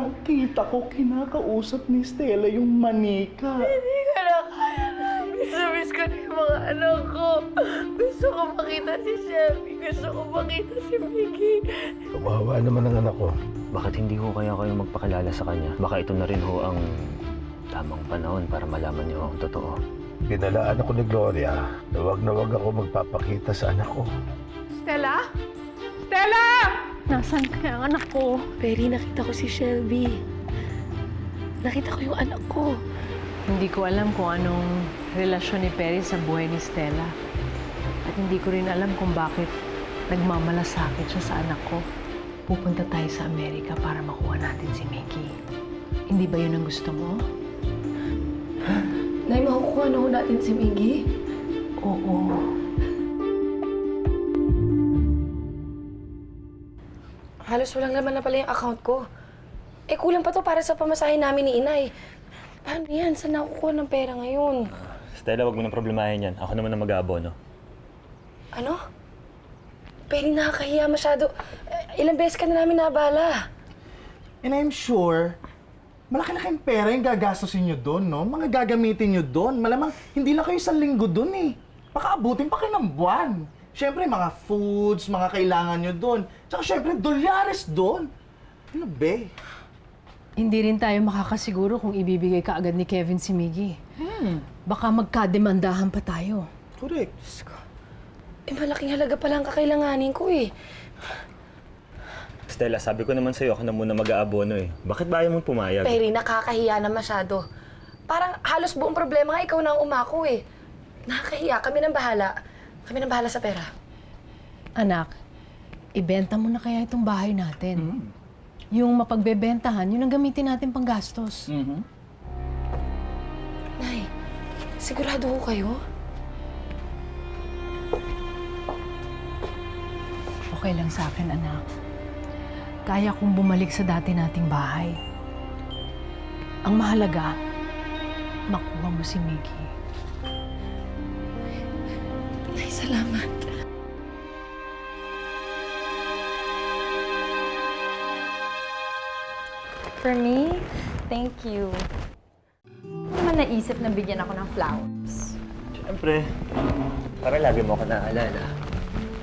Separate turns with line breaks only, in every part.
kitang-kita ko kinakausap ni Stella yung manika.
Hindi ko na kaya na. Miss ko na yung mga anak ko. Gusto ko makita si Shelby. Gusto ko makita si Mickey.
Kawawa naman ang anak ko.
Bakit hindi ho kaya kayo magpakilala sa kanya? Baka ito na rin ho ang tamang panahon para malaman niyo ang totoo.
Pinalaan ako ni Gloria na wag ako magpapakita sa anak ko.
Stella? Stella! Nasaan kaya ang anak ko?
Perry, nakita ko si Shelby. Nakita ko yung anak ko.
Hindi ko alam kung anong relasyon ni Perry sa buhay ni Stella. At hindi ko rin alam kung bakit nagmamalasakit siya sa anak ko. Pupunta tayo sa Amerika para makuha natin si Mickey. Hindi ba yun ang gusto mo?
Nay, makukuha na ho natin si Miggy?
Oo.
Halos walang laman na pala yung account ko. Eh, kulang pa to para sa pamasahe namin ni Inay. Paano yan? Saan nakukuha ng pera ngayon?
Stella, wag mo nang problemahin yan. Ako naman ang mag-aabono.
Ano? Pero nakakahiya masyado. Ilang beses ka na namin nabala.
And I'm sure, malaki-laking pera yung gagastusin nyo doon, no? Mga gagamitin nyo doon. Malamang hindi lang kayo isang linggo doon eh. Baka abutin pa kayo ng buwan. Siyempre, mga foods, mga kailangan nyo doon. Tsaka siyempre, dolyares doon. Ano be?
Hindi rin tayo makakasiguro kung ibibigay ka agad ni Kevin si Miggy. Baka magkademandahan pa tayo.
Correct.
Eh, malaking halaga pala ang kakailanganin ko eh.
Stella, sabi ko naman sa'yo, ako na muna mag-aabono eh. Bakit ba ayaw mong pumayag?
Perry, nakakahiya na masyado. Parang halos buong problema nga ikaw na ang umako eh. Nakakahiya. Kami nang bahala. Kami nang bahala sa pera.
Anak, ibenta mo na kaya itong bahay natin. Yung mapagbebentahan, yun ang gamitin natin pang gastos.
Nay, sigurado ko kayo?
Okay lang sa akin, anak. Kaya kong bumalik sa dati nating bahay. Ang mahalaga, makuha mo si Mickey.
Nay, salamat.
For me, thank you. Ano naman naisip na bigyan ako ng flowers?
Siyempre, para lagi mo ako naaalala.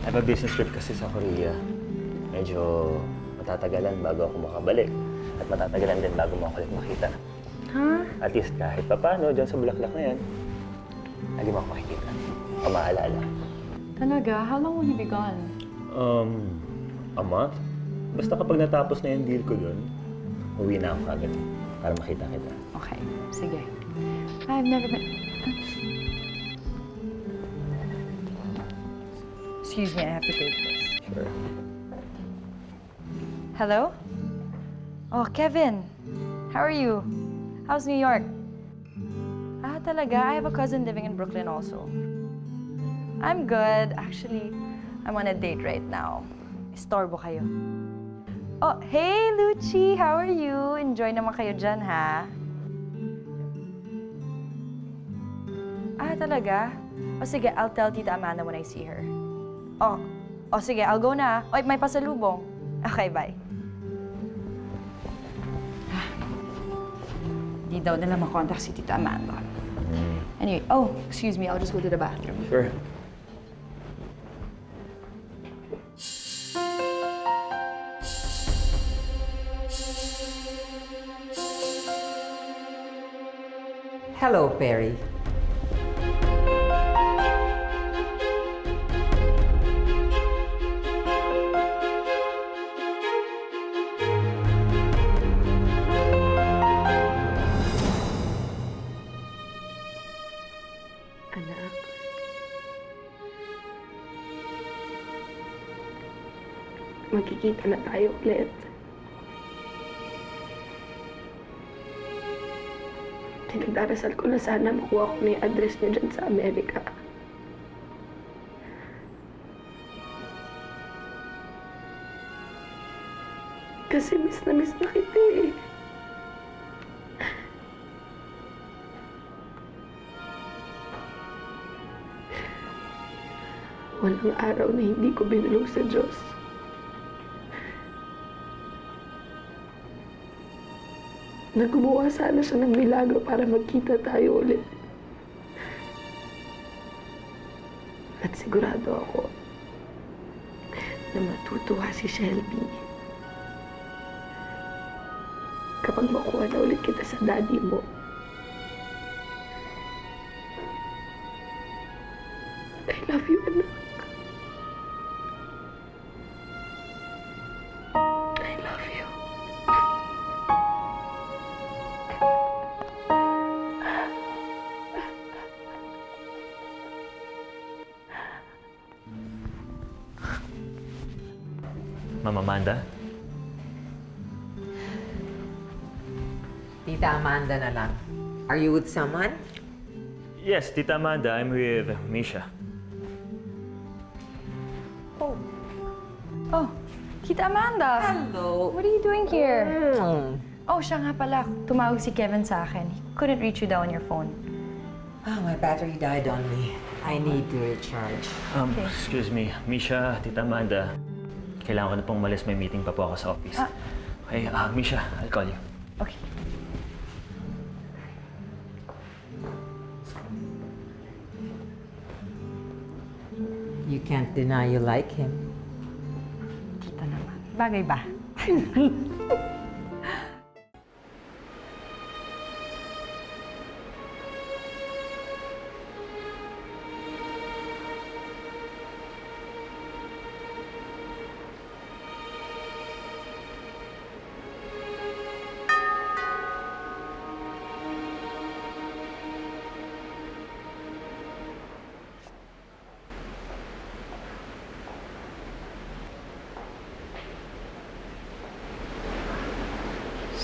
I have a business trip kasi sa Korea. Medyo matatagalan bago ako makabalik. At matatagalan din bago mo ako ulit makita.
Huh?
At least kahit papano, dyan sa bulaklak na yan, lagi mo ako makikita. O maaalala.
Talaga? How long will you be gone?
A month? Basta kapag natapos na yung deal ko dun, uwi na ako agad para makita kita.
Okay, sige. I've never been... Excuse me, I have to take this.
Sure.
Hello? Oh, Kevin. How are you? How's New York? Ah, talaga? I have a cousin living in Brooklyn also. I'm good. Actually, I'm on a date right now. Istorbo kayo. Oh, hey, Lucci! How are you? Enjoy naman kayo dyan, ha? Ah, talaga? O sige, I'll tell Tita Amanda when I see her. Oh, sige, I'll go na. Oy, may pasalubong. Okay, bye. Di daw nila makontak si Tita Amanda. Anyway, excuse me, I'll just go to the bathroom.
Sure.
Hello, Perry.
Anak. Magkikita na tayo ulit. Pinagdarasal ko na sana makuha ko na yung address niya dyan sa Amerika. Kasi miss na kita eh. Walang araw na hindi ko binulong sa Diyos. na gumawa sana siya ng milagro para magkita tayo ulit. At sigurado ako na matutuwa si Shelby kapag makuha na ulit kita sa daddy mo. I love you, anak. I love you.
Mama Amanda?
Tita Amanda na lang. Are you with someone?
Yes, Tita Amanda. I'm with Misha.
Oh, Tita Amanda.
Hello.
What are you doing here? Oh, siya nga pala. Tumawag si Kevin sa akin. He couldn't reach you down on your phone.
Oh, my battery died on me. I need to recharge.
Excuse me. Misha, Tita Amanda. Kailangan ko na pong umalis. May meeting pa po ako sa office. Okay, Misha, I'll call you.
Okay.
You can't deny you like him.
Tita naman. Bagay ba?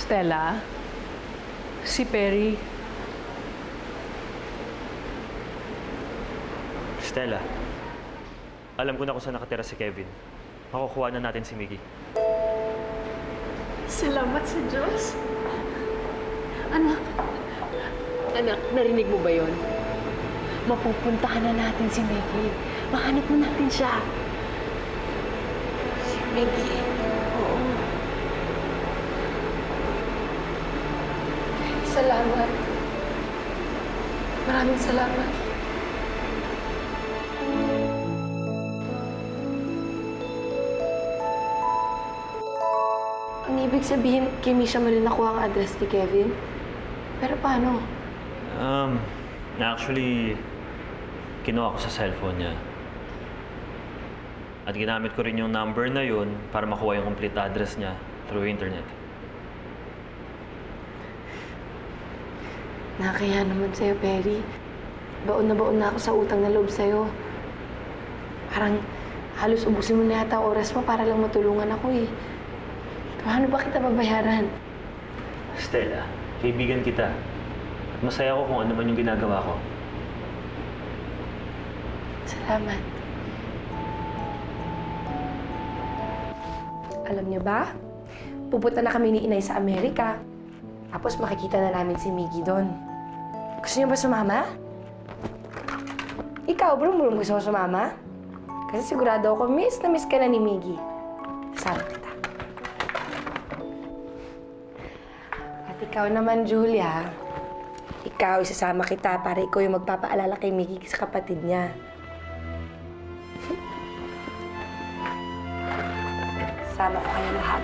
Stella, si Perry,
Stella, alam ko na kung saan nakatira si Kevin. Makukuha na natin si Miggy.
salamat sa Diyos. Anak, narinig mo ba yon? Mapupuntahan na natin si Maggie. Mahanap na natin siya. Si Maggie? Oo.
Salamat. Maraming salamat. Ang ibig sabihin, kay Misha mo rin nakuha ang address ni Kevin? Pero paano?
Actually, kinuha ko sa cellphone niya. At ginamit ko rin yung number na yun para makuha yung complete address niya through internet.
Nakakaya naman sa'yo, Perry. Baon na ako sa utang na loob sa'yo. Parang halos ubusin mo na yata oras mo para lang matulungan ako eh. Paano ba kita babayaran?
Stella, kaibigan kita. At masaya ako kung ano man yung ginagawa ko.
Salamat. Alam niyo ba? Pupunta na kami ni Inay sa Amerika. Tapos makikita na namin si Miggy doon. Gusto niyo ba sumama? Ikaw, Brum, gusto mo sumama? Kasi sigurado ako, miss na miss ka na ni Miggy. Kasama kita. At ikaw naman, Julia. Ikaw, isasama kita para ikaw yung magpapaalala kay Miggy sa kapatid niya. Sama ko kayo lahat.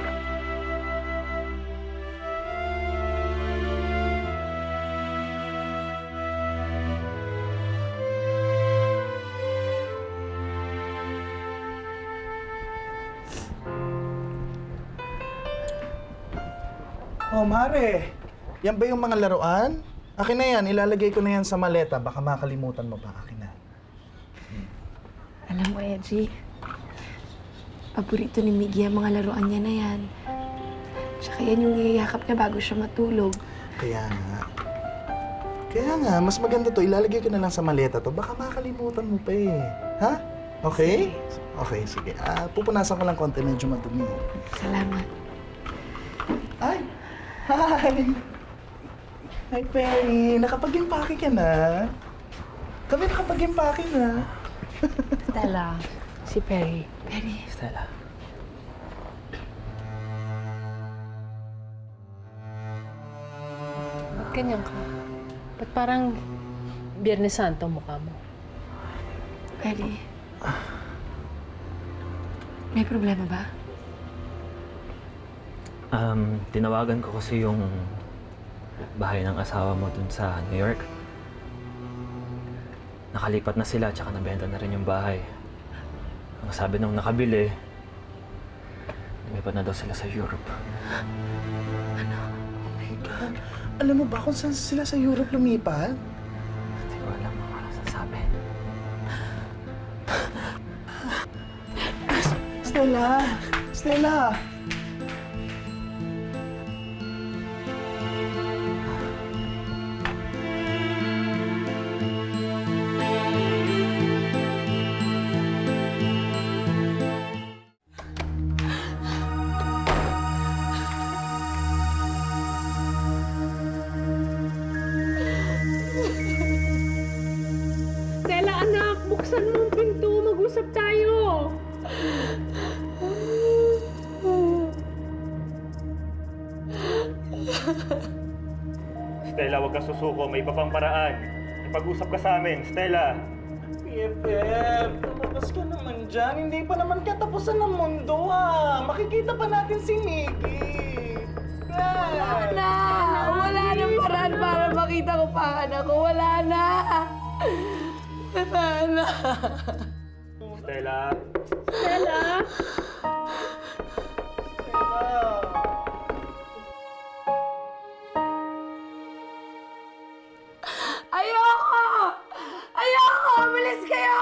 Oh, Mare. Yan ba yung mga laruan? Akin na yan. Ilalagay ko na yan sa maleta. Baka makalimutan mo pa. Akin na.
Alam mo, Edgy, paborito ni Miggy ang mga laruan niya na yan. Tsaka yan yung niyayakap niya bago siya matulog.
Kaya nga. Kaya nga, mas maganda to. Ilalagay ko na lang sa maleta to. Baka makalimutan mo pa eh. Ha? Okay? Okay, sige. Pupunasan ko lang konti. Medyo madumi.
Salamat.
Ay! Hi! Hi, Perry. Nakapag-impake ka na. Kami nakapag-impake na.
Stella, si Perry.
Perry.
Stella.
ganyan ka? Ba't parang Biyernes Santo ang mukha mo?
Perry, may problema ba?
Tinawagan ko kasi yung bahay ng asawa mo dun sa New York. Nakalipat na sila, tsaka nabenta na rin yung bahay. Ang sabi nung nakabili, lumipat na daw sila sa Europe.
Alam mo ba kung saan sila sa Europe lumipat?
Hindi ko alam kung ano sasabi.
Stella! Stella!
Stella, anak, buksan mo ang pinto. Mag-usap tayo.
Stella, huwag kang susuko. May iba pang paraan. Ipag-usap ka sa amin, Stella.
PFF, lumabas ka naman dyan. Hindi pa naman katapusan ng mundo Makikita pa natin si Mickey.
Wala na! Wala nang paraan para makita ko pa ang anak ko. Wala na! Wala na!
Stella.
Stella?
Ayoko! Ayoko! Umalis kayo!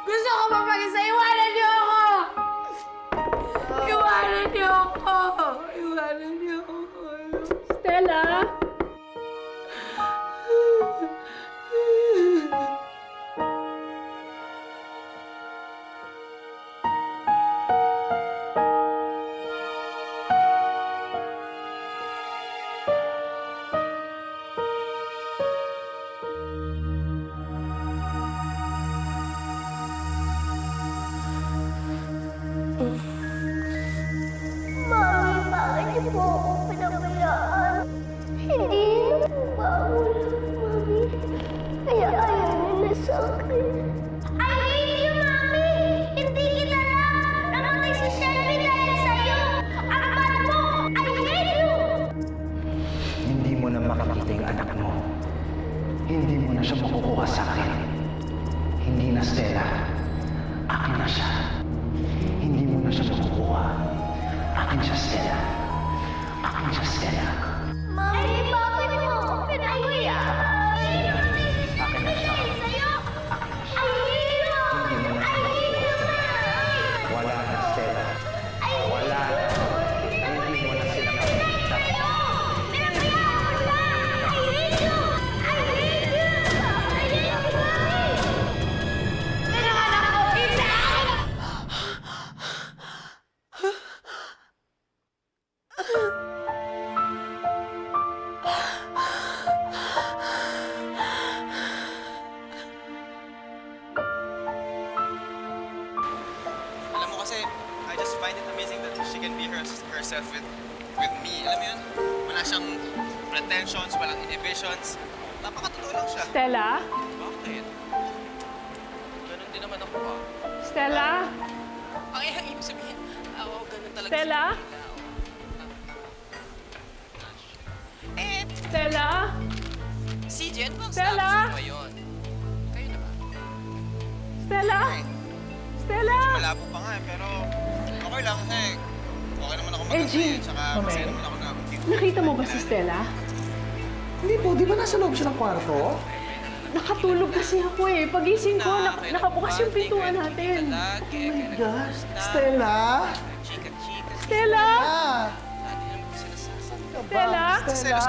Gusto ko mapag-isa. Iwanan niyo ako! Iwanan niyo ako! Iwanan niyo ako!
Stella?
Mami, bakit niyo po ako pinabayaan? Hindi niyo po ba ako Mami? Kaya ayaw niyo na sa akin. I hate you, Mami! Hindi kita lang! Namatay si Shelby dahil sa'yo! Ang bad mo! I hate you!
Hindi mo na makikita yung anak mo. Hindi mo na siya makukuha sa akin. Hindi na, Stella. Akin na siya. Hindi mo na siya makukuha. Akin siya, Stella. Akin siya, Stella.
Mami, bakit mo ako pinabayaan? Namatay si Shelby dahil sa'yo! I hate you! I hate you, Mami!
Wala na, Stella. Wala na. Hindi mo na sila makikita.
Alam mo kasi, I just find it amazing that she can be herself with me. Alam mo yun? Wala siyang pretensions, walang inhibitions. Napakatotoo lang siya.
Stella?
Bakit? Ganun din naman ako
Stella?
Ang ibig sabihin, oo, ganun talaga
Stella? Stella?
Si Jen, bang
Stella?
status mo yun? Kayo na ba?
Stella? Stella?
Malabo pa nga pero okay lang kasi okay naman ako
Eh, Jean,
Tsaka masaya naman ako na
Nakita mo ba si Stella?
Hindi po, di ba nasa loob siya ng kwarto?
Nakatulog kasi ako eh. Pagising ko, nakabukas yung pintuan natin.
Oh my
Gosh, Stella?
Chika-chika.
Stella?
Lagi naman ko sila sasabi.
Stella?
Stella?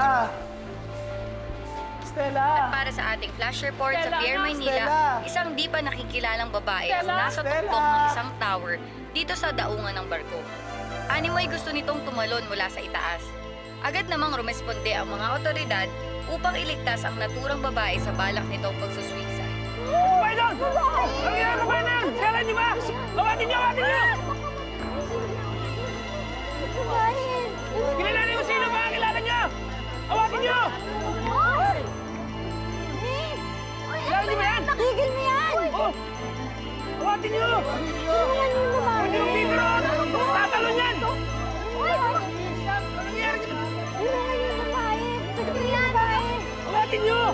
Stella?
Para sa ating flash report sa
Stella,
Pier
anak,
Maynila,
Stella.
isang di pa nakikilalang babae ang
Stella,
nasa
Stella.
tuktok ng isang tower dito sa daungan ng barko. Animoy gusto nitong tumalon mula sa itaas. Agad namang rumesponde ang mga otoridad upang iligtas ang naturang babae sa balak nitong pagsusuicide.
Kilala niyo sino ba? Kilala niyo! Awatin niyo!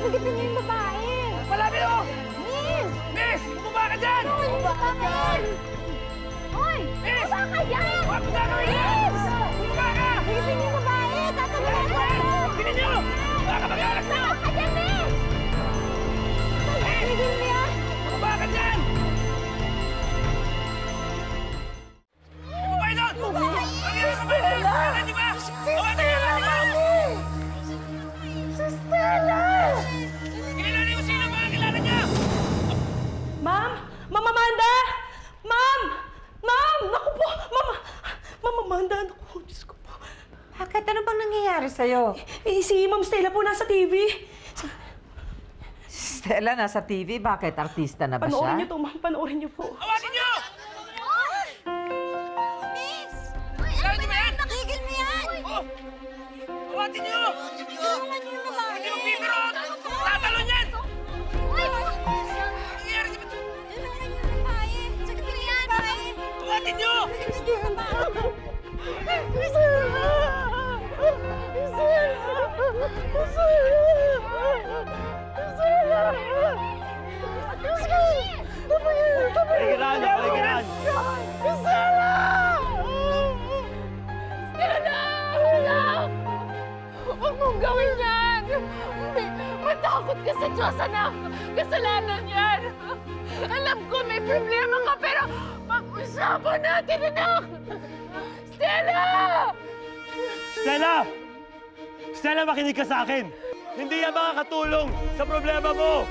Pagkitin niyo yung babae!
Palapit mo!
Miss!
Miss! Bumaba ka dyan!
Bumaba ka dyan! Hoy!
Miss!
Bumaba ka dyan!
Huwag mo gagawin yan!
Miss!
Bumaba ka!
Pagkitin niyo yung babae! Tatagalan ko!
Tingnan niyo! Baka mag-alas na!
Bumaba ka dyan, Miss! Pagkitin niyo yan!
Bumaba ka dyan! Bumaba doon! Mag-alas ka ba? Stella! Di ba?
Si Stella, Mami! Si Stella!
Kilala niyo sino ba? Kilala niya!
Ma'am! Ma'am Amanda! Ma'am! Ma'am! Naku po! Ma'am Amanda! Naku, Diyos ko po.
Bakit? Ano bang nangyayari sa'yo?
Si Ma'am Stella po nasa TV.
Stella, nasa TV? Bakit? Artista na ba
Panoorin niyo
siya?
to, ma'am. Panoorin niyo po.
Awatin niyo!
Miss! Uy, ano ba yan? Nakigil mo yan!
Oh! Awatin niyo!
Tulungan niyo yung babae!
Hindi magbibiro! Tatalon yan!
Uy!
Nangyayari sa...
Tulungan niyo yung babae! Sagutin niyo yan!
Awatin niyo!
Paligiran! Paligiran!
Huwag mong gawin yan! Matakot ka sa Diyos, anak! Kasalanan yan! Alam ko may problema ka, pero pag-usapan natin, anak! Stella!
Stella! Stella, makinig ka sa akin! Hindi yan makakatulong sa problema mo!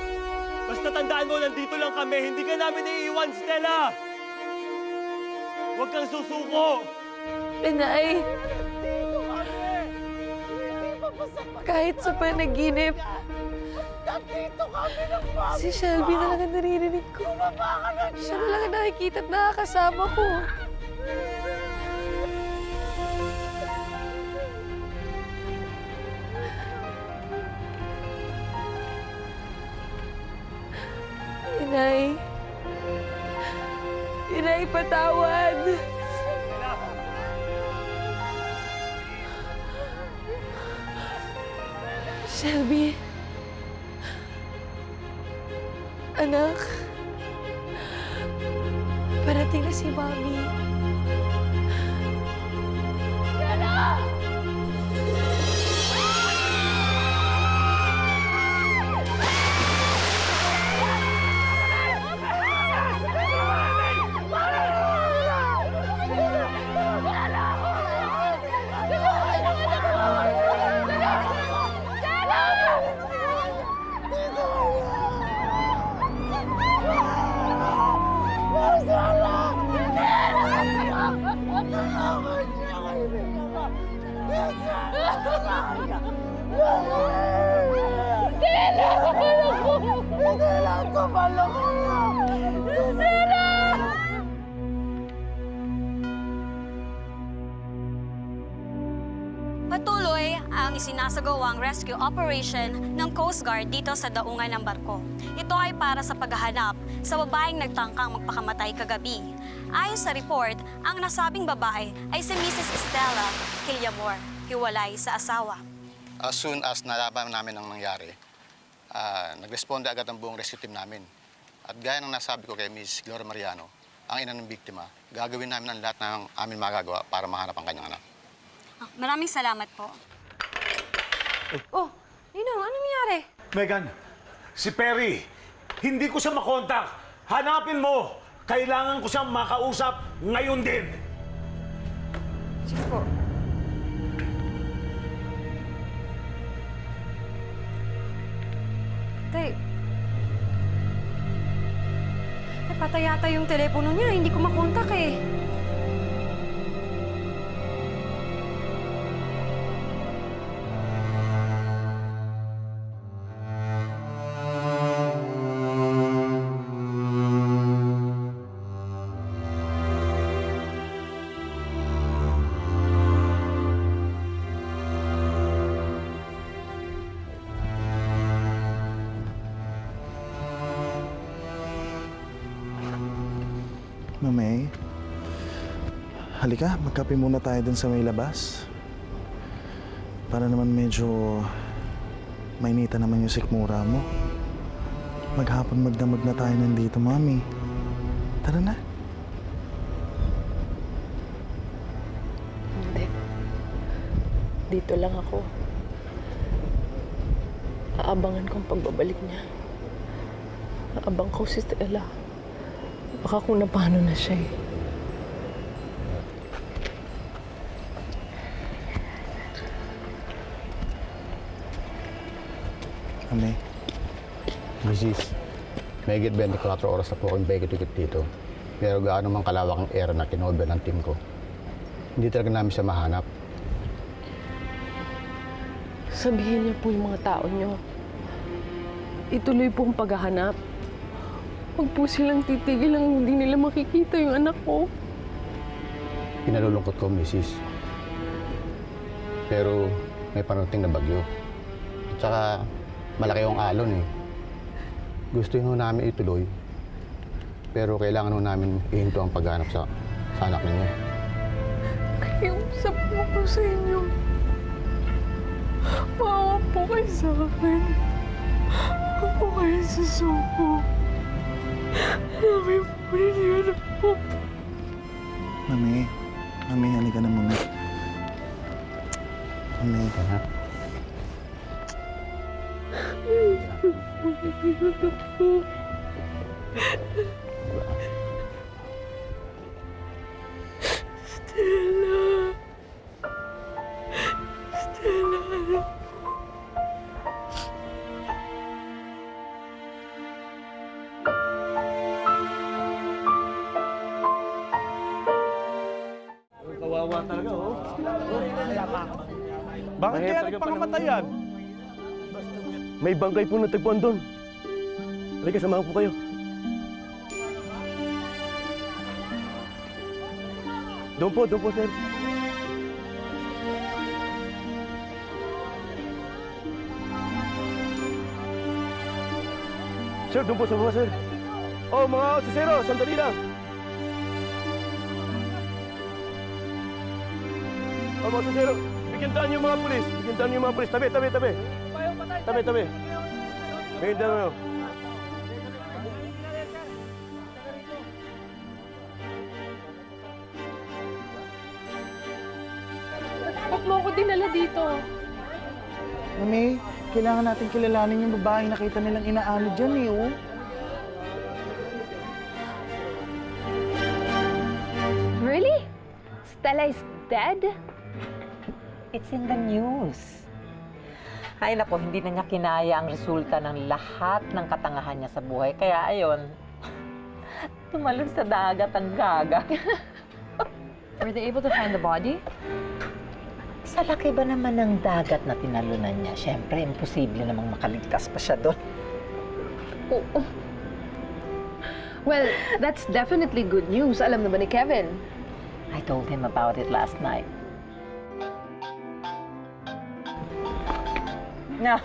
Basta tandaan mo, nandito lang kami. Hindi ka namin iiwan, Stella! Huwag kang susuko!
Inay, kahit sa panaginip, si Shelby na lang ang naririnig ko. Siya na lang ang nakikita at nakakasama ko. Inay. Inay, patawad. Shelby. Anak. Parating na si Mami.
Patuloy ang isinasagawang rescue operation ng Coast Guard dito sa daungan ng barko. Ito ay para sa paghahanap sa babaeng nagtangkang magpakamatay kagabi. Ayon sa report, ang nasabing babae ay si Mrs. Estela Killamor, hiwalay sa asawa.
As soon as nalaman namin ang nangyari, nagresponde agad ang buong rescue team namin. At gaya ng nasabi ko kay Miss Gloria Mariano, ang ina ng biktima, gagawin namin ang lahat ng amin magagawa para mahanap ang kanyang anak.
Maraming salamat po.
Oh, Ninong, ano nangyari?
Megan, si Perry, hindi ko siya makontak. Hanapin mo! Kailangan ko siyang makausap ngayon din.
Sige po. Tay. Patay yata yung telepono niya. Hindi ko makontak eh.
Mamay, halika, magkape muna tayo dun sa may labas. Para naman medyo Mainita naman yung sikmura mo. Maghapon magdamag na tayo nandito, Mami. Tara na.
Hindi. Dito lang ako. Aabangan kong pagbabalik niya. Aabang ko si Stella. Baka kung napano na siya eh.
Mami.
Mrs., may 24 oras na po akong tikit dito. Pero gaano man kalawak ang era na kinover ng team ko. Hindi talaga namin siya mahanap.
Sabihin niyo po yung mga tao niyo. Ituloy po ang paghahanap. Huwag po silang titigil lang hindi nila makikita yung anak ko.
Pinalulungkot ko, Mrs. Pero may parating na bagyo. At saka malaki yung alon eh. Gusto yun namin ituloy. Pero kailangan namin ihinto ang paghanap sa anak ninyo.
Nakiusap po ko sa inyo. Maawa po kayo sa akin. Huwag po kayo susuko. Marami po rin ako.
Mami. Mami, halika na muna. Mami.
Stella. Stella, anak ko.
Kawawa talaga, oh. Bakit kaya nagpakamatayan?
May bangkay po natagpuan doon. Halika, samahan ko kayo. Doon po, sir. Sir, doon po sa baba, sir. Oh, mga osisero, sandali lang. Oh, mga osisero, bigyan niyo yung mga pulis. Bigyan niyo yung mga pulis. Tabi. Tabi. Bigyan niyo.
Ba't mo ako dinala dito?
Mami, kailangan natin kilalanin yung babaeng nakita nilang inaano dyan eh, oh.
Really? Stella is dead?
It's in the news. Ay nako, hindi na niya kinaya ang resulta ng lahat ng katangahan niya sa buhay. Kaya ayon, tumalon sa dagat ang gaga.
Were they able to find the body?
Sa laki ba naman ng dagat na tinalunan niya? Siyempre, imposible namang makaligtas pa siya doon.
Oo. Well, that's definitely good news. Alam na ba ni Kevin?
I told him about it last night. No.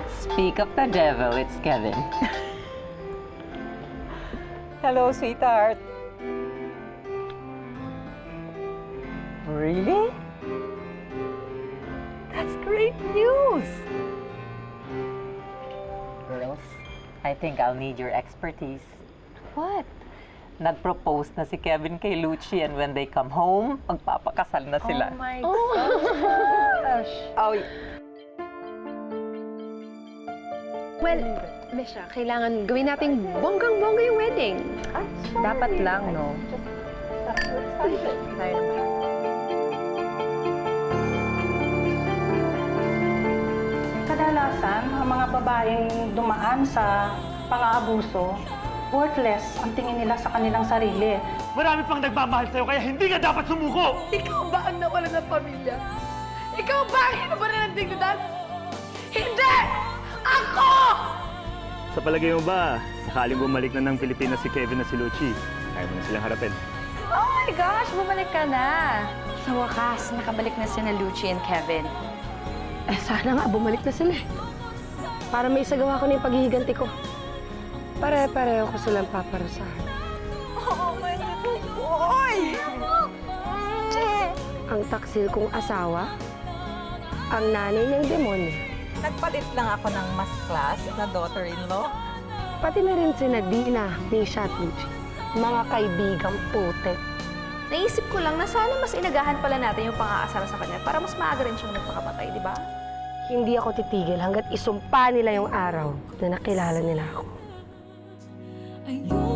Speak of the devil, it's Kevin. Hello, sweetheart. Really? That's great news! Girls, I think I'll need your expertise.
What?
Nag-propose na si Kevin kay Lucci and when they come home, magpapakasal na sila.
Oh my gosh!
Oh,
Well, Misha, kailangan gawin nating bonggang-bongga yung wedding.
Dapat lang, no? Tayo naman.
Kadalasan, ang mga babaeng dumaan sa pang-aabuso, worthless ang tingin nila sa kanilang sarili.
Marami pang nagmamahal sa'yo, kaya hindi ka dapat sumuko!
Ikaw ba ang nawalan ng pamilya? Ikaw ba ang hinubaran ng dignidad? Hindi! Ako!
Sa palagay mo ba, sakaling bumalik na ng Pilipinas si Kevin na si Lucci, kaya mo na silang harapin?
Oh my gosh! Bumalik ka na! Sa wakas, nakabalik na sina Lucci and Kevin.
Eh, sana nga bumalik na sila. Para may isagawa ko na yung paghihiganti ko. Pare-pareho ko silang paparusahan.
Oh, my little boy!
Ang taksil kong asawa, ang nanay niyang demonyo.
Nagpalit lang ako ng mas class na daughter-in-law.
Pati na rin si Nadina, Nisha at Luigi. Mga kaibigang putek.
Naisip ko lang na sana mas inagahan pala natin yung pang-aasar sa kanya para mas maaga rin siyang nagpakamatay, di ba?
Hindi ako titigil hanggat isumpa nila yung araw na nakilala nila ako.
Ayun.